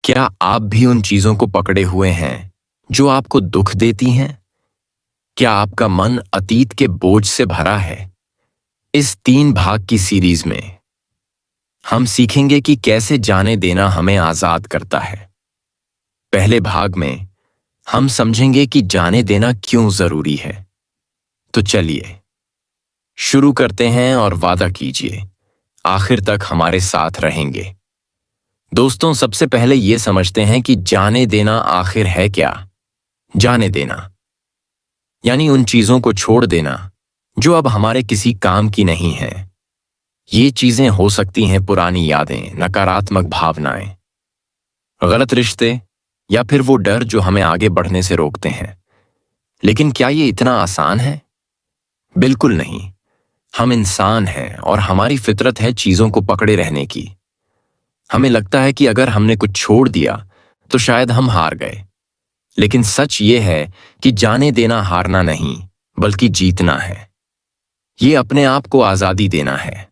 क्या आप भी उन चीजों को पकड़े हुए हैं जो आपको दुख देती हैं? क्या आपका मन अतीत के बोझ से भरा है? इस 3 भाग की सीरीज में हम सीखेंगे कि कैसे जाने देना हमें आजाद करता है। पहले भाग में हम समझेंगे कि जाने देना क्यों जरूरी है। तो चलिए शुरू करते हैं और वादा कीजिए आखिर तक हमारे साथ रहेंगे। दोस्तों, सबसे पहले ये समझते हैं कि जाने देना आखिर है क्या। जाने देना यानी उन चीजों को छोड़ देना जो अब हमारे किसी काम की नहीं है। ये चीजें हो सकती हैं पुरानी यादें, नकारात्मक भावनाएं, गलत रिश्ते या फिर वो डर जो हमें आगे बढ़ने से रोकते हैं। लेकिन क्या ये इतना आसान है? बिल्कुल नहीं। हम इंसान हैं और हमारी फितरत है चीजों को पकड़े रहने की। हमें लगता है कि अगर हमने कुछ छोड़ दिया तो शायद हम हार गए। लेकिन सच ये है कि जाने देना हारना नहीं बल्कि जीतना है। ये अपने आप को आजादी देना है।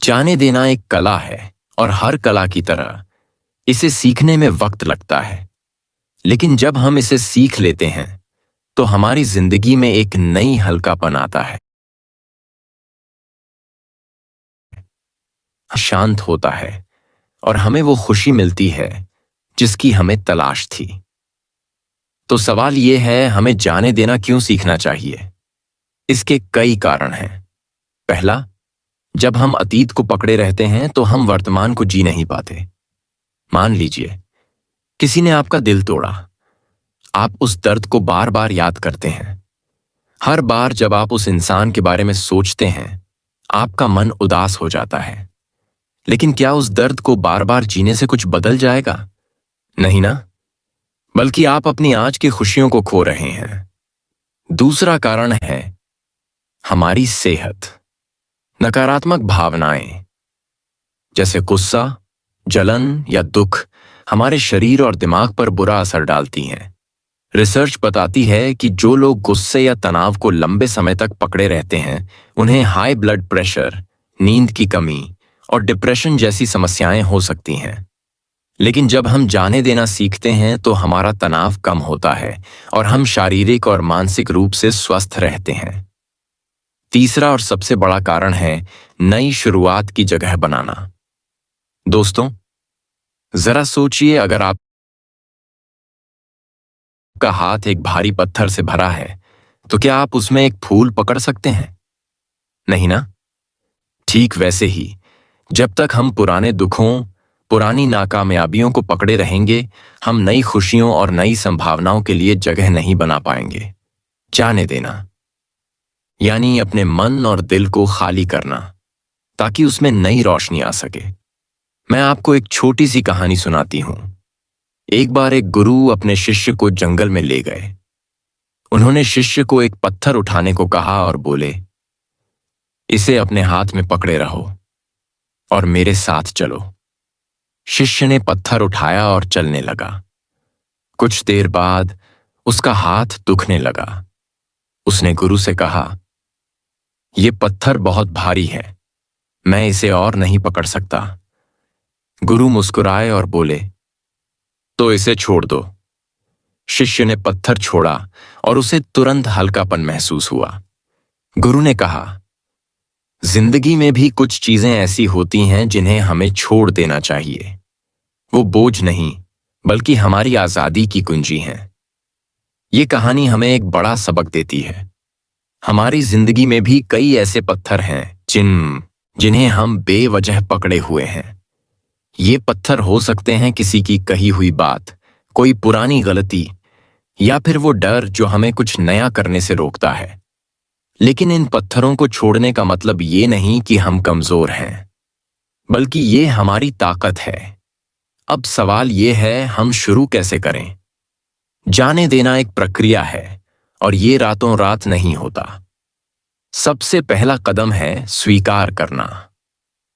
जाने देना एक कला है और हर कला की तरह इसे सीखने में वक्त लगता है। लेकिन जब हम इसे सीख लेते हैं तो हमारी जिंदगी में एक नई हल्कापन आता है, शांत होता है और हमें वो खुशी मिलती है जिसकी हमें तलाश थी। तो सवाल यह है, हमें जाने देना क्यों सीखना चाहिए? इसके कई कारण हैं। पहला, जब हम अतीत को पकड़े रहते हैं तो हम वर्तमान को जी नहीं पाते। मान लीजिए किसी ने आपका दिल तोड़ा। आप उस दर्द को बार बार याद करते हैं। हर बार जब आप उस इंसान के बारे में सोचते हैं आपका मन उदास हो जाता है। लेकिन क्या उस दर्द को बार बार जीने से कुछ बदल जाएगा? नहीं ना, बल्कि आप अपनी आज की खुशियों को खो रहे हैं। दूसरा कारण है हमारी सेहत। नकारात्मक भावनाएं जैसे गुस्सा, जलन या दुख हमारे शरीर और दिमाग पर बुरा असर डालती हैं। रिसर्च बताती है कि जो लोग गुस्से या तनाव को लंबे समय तक पकड़े रहते हैं उन्हें हाई ब्लड प्रेशर, नींद की कमी और डिप्रेशन जैसी समस्याएं हो सकती हैं। लेकिन जब हम जाने देना सीखते हैं तो हमारा तनाव कम होता है और हम शारीरिक और मानसिक रूप से स्वस्थ रहते हैं। तीसरा और सबसे बड़ा कारण है नई शुरुआत की जगह बनाना। दोस्तों, जरा सोचिए, अगर आपका हाथ एक भारी पत्थर से भरा है तो क्या आप उसमें एक फूल पकड़ सकते हैं? नहीं ना? ठीक वैसे ही जब तक हम पुराने दुखों, पुरानी नाकामयाबियों को पकड़े रहेंगे हम नई खुशियों और नई संभावनाओं के लिए जगह नहीं बना पाएंगे। जाने देना यानी अपने मन और दिल को खाली करना ताकि उसमें नई रोशनी आ सके। मैं आपको एक छोटी सी कहानी सुनाती हूं। एक बार एक गुरु अपने शिष्य को जंगल में ले गए। उन्होंने शिष्य को एक पत्थर उठाने को कहा और बोले, इसे अपने हाथ में पकड़े रहो और मेरे साथ चलो। शिष्य ने पत्थर उठाया और चलने लगा। कुछ देर बाद उसका हाथ दुखने लगा। उसने गुरु से कहा, यह पत्थर बहुत भारी है, मैं इसे और नहीं पकड़ सकता। गुरु मुस्कुराए और बोले, तो इसे छोड़ दो। शिष्य ने पत्थर छोड़ा और उसे तुरंत हल्कापन महसूस हुआ। गुरु ने कहा, जिंदगी में भी कुछ चीजें ऐसी होती हैं जिन्हें हमें छोड़ देना चाहिए। वो बोझ नहीं बल्कि हमारी आजादी की कुंजी हैं। ये कहानी हमें एक बड़ा सबक देती है। हमारी जिंदगी में भी कई ऐसे पत्थर हैं जिन्हें हम बेवजह पकड़े हुए हैं। ये पत्थर हो सकते हैं किसी की कही हुई बात, कोई पुरानी गलती या फिर वो डर जो हमें कुछ नया करने से रोकता है। लेकिन इन पत्थरों को छोड़ने का मतलब ये नहीं कि हम कमजोर हैं, बल्कि ये हमारी ताकत है। अब सवाल ये है, हम शुरू कैसे करें? जाने देना एक प्रक्रिया है और ये रातों रात नहीं होता। सबसे पहला कदम है स्वीकार करना।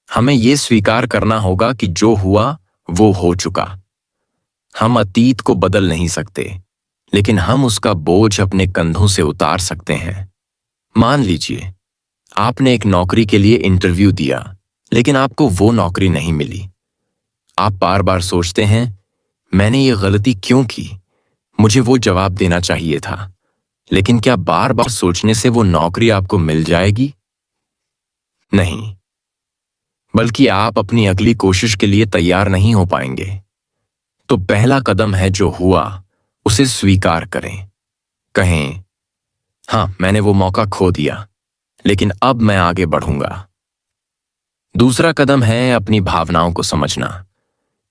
हमें ये स्वीकार करना होगा कि जो हुआ वो हो चुका। हम अतीत को बदल नहीं सकते, लेकिन हम उसका बोझ अपने कंधों से उतार सकते हैं। मान लीजिए आपने एक नौकरी के लिए इंटरव्यू दिया, लेकिन आपको वो नौकरी नहीं मिली। आप बार बार सोचते हैं मैंने ये गलती क्यों की? मुझे वो जवाब देना चाहिए था। लेकिन क्या बार बार सोचने से वो नौकरी आपको मिल जाएगी? नहीं, बल्कि आप अपनी अगली कोशिश के लिए तैयार नहीं हो पाएंगे। तो पहला कदम है जो हुआ उसे स्वीकार करें। कहें, हाँ, मैंने वो मौका खो दिया, लेकिन अब मैं आगे बढ़ूंगा। दूसरा कदम है अपनी भावनाओं को समझना।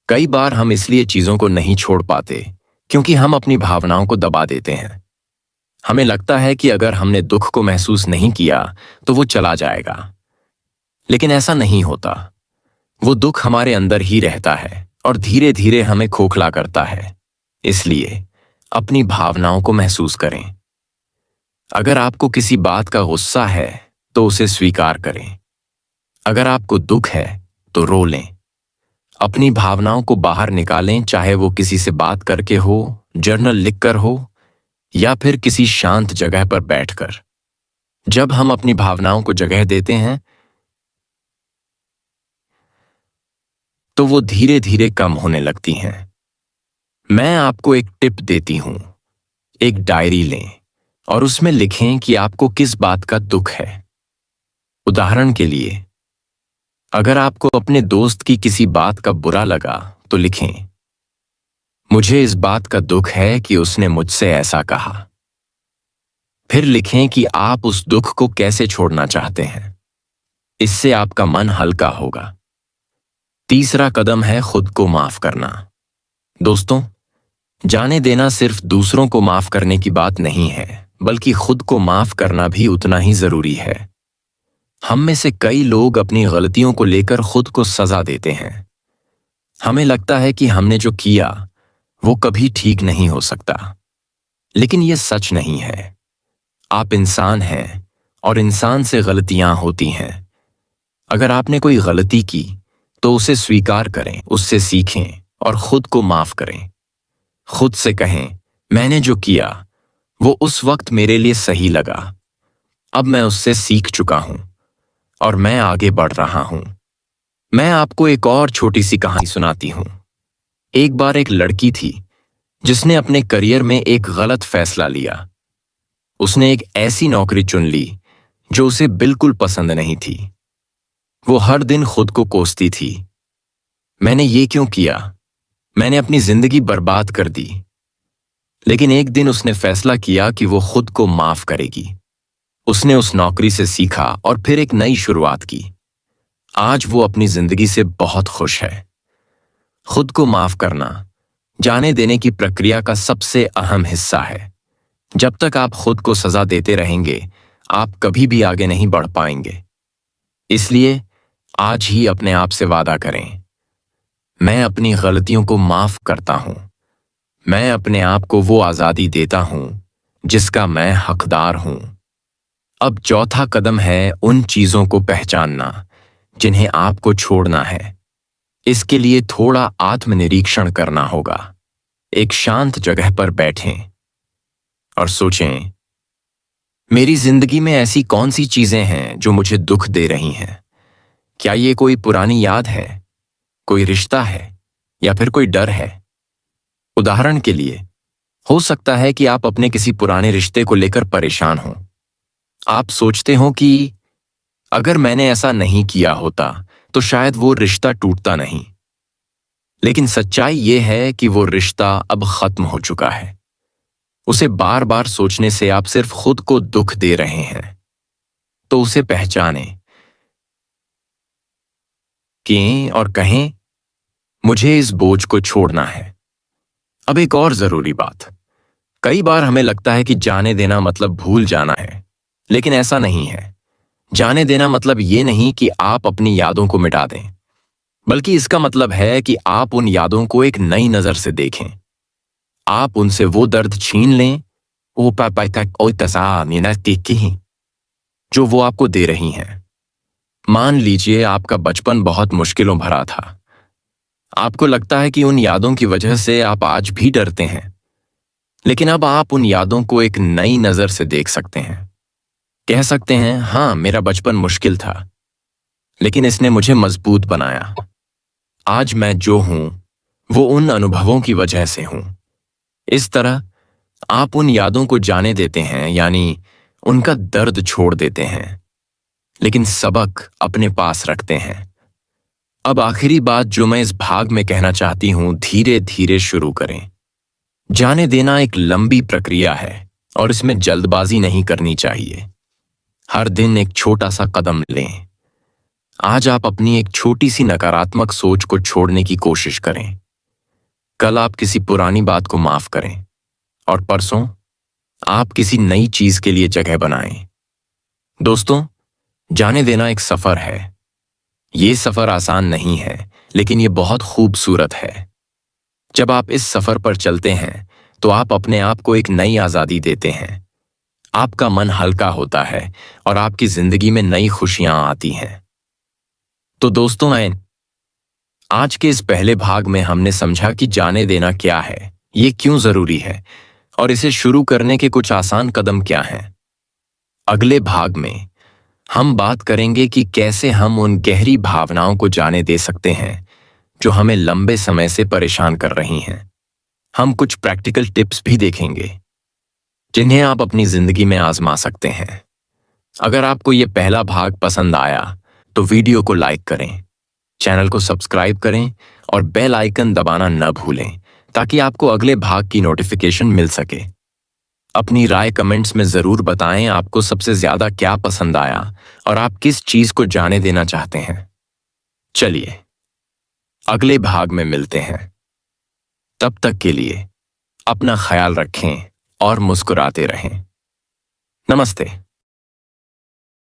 कई बार हम इसलिए चीजों को नहीं छोड़ पाते क्योंकि हम अपनी भावनाओं को दबा देते हैं। हमें लगता है कि अगर हमने दुख को महसूस नहीं किया तो वो चला जाएगा, लेकिन ऐसा नहीं होता। वो दुख हमारे अंदर ही रहता है और धीरे धीरे हमें खोखला करता है। इसलिए अपनी भावनाओं को महसूस करें। अगर आपको किसी बात का गुस्सा है तो उसे स्वीकार करें। अगर आपको दुख है तो रो लें। अपनी भावनाओं को बाहर निकालें, चाहे वो किसी से बात करके हो, जर्नल लिखकर हो, या फिर किसी शांत जगह पर बैठकर। जब हम अपनी भावनाओं को जगह देते हैं तो वो धीरे धीरे कम होने लगती हैं। मैं आपको एक टिप देती हूं। एक डायरी लें और उसमें लिखें कि आपको किस बात का दुख है। उदाहरण के लिए, अगर आपको अपने दोस्त की किसी बात का बुरा लगा तो लिखें, मुझे इस बात का दुख है कि उसने मुझसे ऐसा कहा। फिर लिखें कि आप उस दुख को कैसे छोड़ना चाहते हैं। इससे आपका मन हल्का होगा। तीसरा कदम है खुद को माफ करना। दोस्तों, जाने देना सिर्फ दूसरों को माफ करने की बात नहीं है, बल्कि खुद को माफ करना भी उतना ही जरूरी है। हम में से कई लोग अपनी गलतियों को लेकर खुद को सजा देते हैं। हमें लगता है कि हमने जो किया वो कभी ठीक नहीं हो सकता, लेकिन यह सच नहीं है। आप इंसान हैं और इंसान से गलतियां होती हैं। अगर आपने कोई गलती की तो उसे स्वीकार करें, उससे सीखें और खुद को माफ करें। खुद से कहें, मैंने जो किया वो उस वक्त मेरे लिए सही लगा। अब मैं उससे सीख चुका हूं और मैं आगे बढ़ रहा हूं। मैं आपको एक और छोटी सी कहानी सुनाती हूं। एक बार एक लड़की थी जिसने अपने करियर में एक गलत फैसला लिया। उसने एक ऐसी नौकरी चुन ली जो उसे बिल्कुल पसंद नहीं थी। वो हर दिन खुद को कोसती थी, मैंने ये क्यों किया, मैंने अपनी जिंदगी बर्बाद कर दी। लेकिन एक दिन उसने फैसला किया कि वो खुद को माफ करेगी। उसने उस नौकरी से सीखा और फिर एक नई शुरुआत की। आज वो अपनी जिंदगी से बहुत खुश है। खुद को माफ करना जाने देने की प्रक्रिया का सबसे अहम हिस्सा है। जब तक आप खुद को सजा देते रहेंगे, आप कभी भी आगे नहीं बढ़ पाएंगे। इसलिए आज ही अपने आप से वादा करें, मैं अपनी गलतियों को माफ करता हूं। मैं अपने आप को वो आजादी देता हूं जिसका मैं हकदार हूं। अब चौथा कदम है उन चीजों को पहचानना जिन्हें आपको छोड़ना है। इसके लिए थोड़ा आत्मनिरीक्षण करना होगा। एक शांत जगह पर बैठें और सोचें, मेरी जिंदगी में ऐसी कौन सी चीजें हैं जो मुझे दुख दे रही हैं? क्या ये कोई पुरानी याद है, कोई रिश्ता है, या फिर कोई डर है? उदाहरण के लिए, हो सकता है कि आप अपने किसी पुराने रिश्ते को लेकर परेशान हों। आप सोचते हो कि अगर मैंने ऐसा नहीं किया होता तो शायद वो रिश्ता टूटता नहीं। लेकिन सच्चाई ये है कि वो रिश्ता अब खत्म हो चुका है। उसे बार बार सोचने से आप सिर्फ खुद को दुख दे रहे हैं। तो उसे पहचानें कि और कहें, मुझे इस बोझ को छोड़ना है। अब एक और जरूरी बात, कई बार हमें लगता है कि जाने देना मतलब भूल जाना है, लेकिन ऐसा नहीं है। जाने देना मतलब ये नहीं कि आप अपनी यादों को मिटा दें, बल्कि इसका मतलब है कि आप उन यादों को एक नई नजर से देखें। आप उनसे वो दर्द छीन लें जो वो आपको दे रही हैं। मान लीजिए आपका बचपन बहुत मुश्किलों भरा था। आपको लगता है कि उन यादों की वजह से आप आज भी डरते हैं, लेकिन अब आप उन यादों को एक नई नजर से देख सकते हैं। कह सकते हैं, हाँ, मेरा बचपन मुश्किल था, लेकिन इसने मुझे मजबूत बनाया। आज मैं जो हूं वो उन अनुभवों की वजह से हूं। इस तरह आप उन यादों को जाने देते हैं, यानी उनका दर्द छोड़ देते हैं, लेकिन सबक अपने पास रखते हैं। अब आखिरी बात जो मैं इस भाग में कहना चाहती हूं, धीरे धीरे शुरू करें। जाने देना एक लंबी प्रक्रिया है और इसमें जल्दबाजी नहीं करनी चाहिए। हर दिन एक छोटा सा कदम लें। आज आप अपनी एक छोटी सी नकारात्मक सोच को छोड़ने की कोशिश करें। कल आप किसी पुरानी बात को माफ करें और परसों आप किसी नई चीज के लिए जगह बनाएं। दोस्तों, जाने देना एक सफर है। ये सफर आसान नहीं है, लेकिन ये बहुत खूबसूरत है। जब आप इस सफर पर चलते हैं तो आप अपने आप को एक नई आजादी देते हैं। आपका मन हल्का होता है और आपकी जिंदगी में नई खुशियां आती हैं। तो दोस्तों, आज के इस पहले भाग में हमने समझा कि जाने देना क्या है, ये क्यों जरूरी है और इसे शुरू करने के कुछ आसान कदम क्या हैं। अगले भाग में हम बात करेंगे कि कैसे हम उन गहरी भावनाओं को जाने दे सकते हैं जो हमें लंबे समय से परेशान कर रही हैं। हम कुछ प्रैक्टिकल टिप्स भी देखेंगे जिन्हें आप अपनी जिंदगी में आजमा सकते हैं। अगर आपको ये पहला भाग पसंद आया तो वीडियो को लाइक करें, चैनल को सब्सक्राइब करें और बेल आइकन दबाना न भूलें ताकि आपको अगले भाग की नोटिफिकेशन मिल सके। अपनी राय कमेंट्स में जरूर बताएं आपको सबसे ज्यादा क्या पसंद आया और आप किस चीज को जाने देना चाहते हैं। चलिए अगले भाग में मिलते हैं। तब तक के लिए अपना ख्याल रखें और मुस्कुराते रहें। नमस्ते।